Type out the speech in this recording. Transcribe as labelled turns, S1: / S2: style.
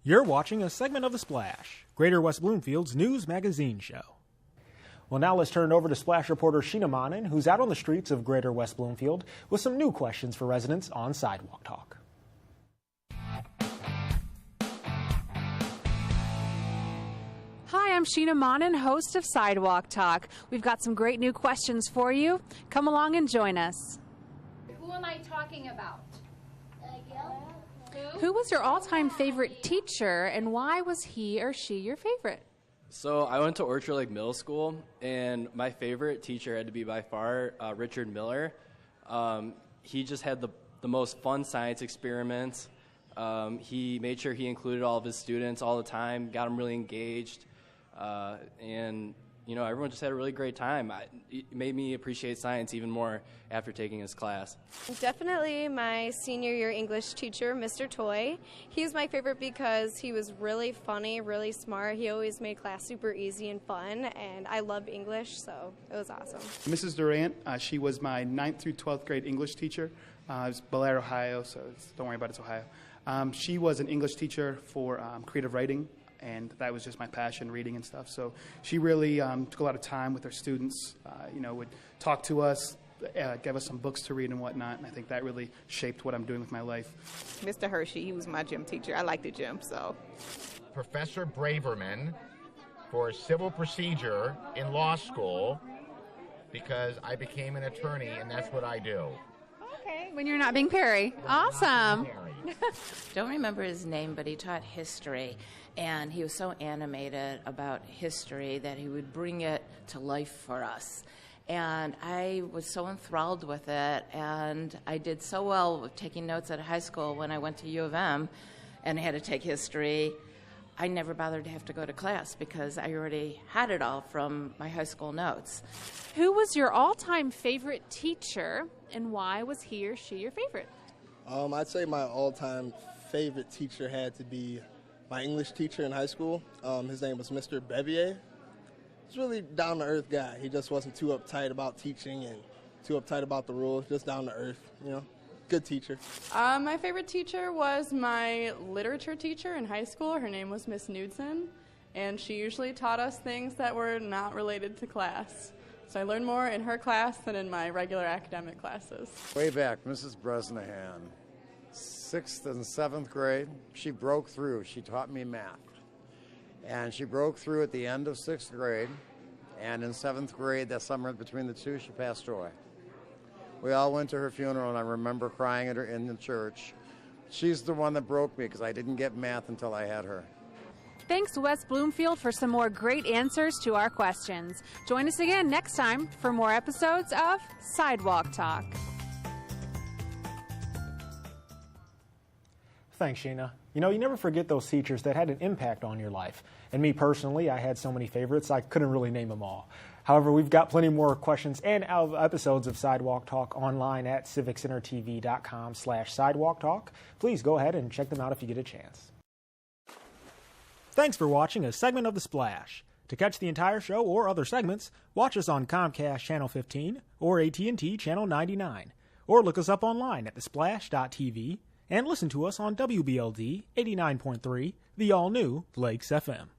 S1: You're watching a segment of The Splash, Greater West Bloomfield's news magazine show. Well, now let's turn it over to Splash reporter Sheena Monnin, who's out on the streets of Greater West Bloomfield with some new questions for residents on Sidewalk Talk.
S2: Hi, I'm Sheena Monnin, host of Sidewalk Talk. We've got some great new questions for you. Come along and join us.
S3: Who am I talking about?
S2: Who was your all-time favorite teacher, and why was he or she your favorite?
S4: So I went to Orchard Lake Middle School, and my favorite teacher had to be by far Richard Miller. He just had the most fun science experiments. He made sure he included all of his students all the time, got them really engaged, and you know, everyone just had a really great time. It made me appreciate science even more after taking his class.
S5: Definitely my senior year English teacher, Mr. Toy. He was my favorite because he was really funny, really smart. He always made class super easy and fun, and I loved English, so it was awesome.
S6: Mrs. Durant, she was my 9th through 12th grade English teacher. It was Bel Air, Ohio, so don't worry about it, it's Ohio. She was an English teacher for creative writing, and that was just my passion, reading and stuff. So she really took a lot of time with her students, would talk to us, give us some books to read and whatnot, and I think that really shaped what I'm doing with my life.
S7: Mr. Hershey, he was my gym teacher. I like the gym, so.
S8: Professor Braverman for civil procedure in law school because I became an attorney, and that's what I do.
S2: Okay, when you're not being Perry. Awesome.
S9: Don't remember his name, but he taught history, and he was so animated about history that he would bring it to life for us. And I was so enthralled with it, and I did so well with taking notes at high school when I went to U of M and had to take history. I never bothered to have to go to class because I already had it all from my high school notes.
S2: Who was your all-time favorite teacher, and why was he or she your favorite?
S10: I'd say my all-time favorite teacher had to be my English teacher in high school. His name was Mr. Bevier. He's a really down-to-earth guy. He just wasn't too uptight about teaching and too uptight about the rules, just down-to-earth, Good teacher.
S11: My favorite teacher was my literature teacher in high school. Her name was Miss Knudsen, and she usually taught us things that were not related to class. So I learned more in her class than in my regular academic classes.
S12: Way back, Mrs. Bresnahan, 6th and 7th grade, she broke through. She taught me math. And she broke through at the end of 6th grade, and in 7th grade, that summer between the two, she passed away. We all went to her funeral, and I remember crying at her in the church. She's the one that broke me because I didn't get math until I had her.
S2: Thanks, West Bloomfield, for some more great answers to our questions. Join us again next time for more episodes of Sidewalk Talk.
S1: Thanks, Sheena. You never forget those teachers that had an impact on your life. And me personally, I had so many favorites, I couldn't really name them all. However, we've got plenty more questions and episodes of Sidewalk Talk online at civiccentertv.com/Sidewalk Talk. Please go ahead and check them out if you get a chance. Thanks for watching a segment of The Splash. To catch the entire show or other segments, watch us on Comcast Channel 15 or AT&T Channel 99. Or look us up online at thesplash.tv and listen to us on WBLD 89.3, the all-new Lakes FM.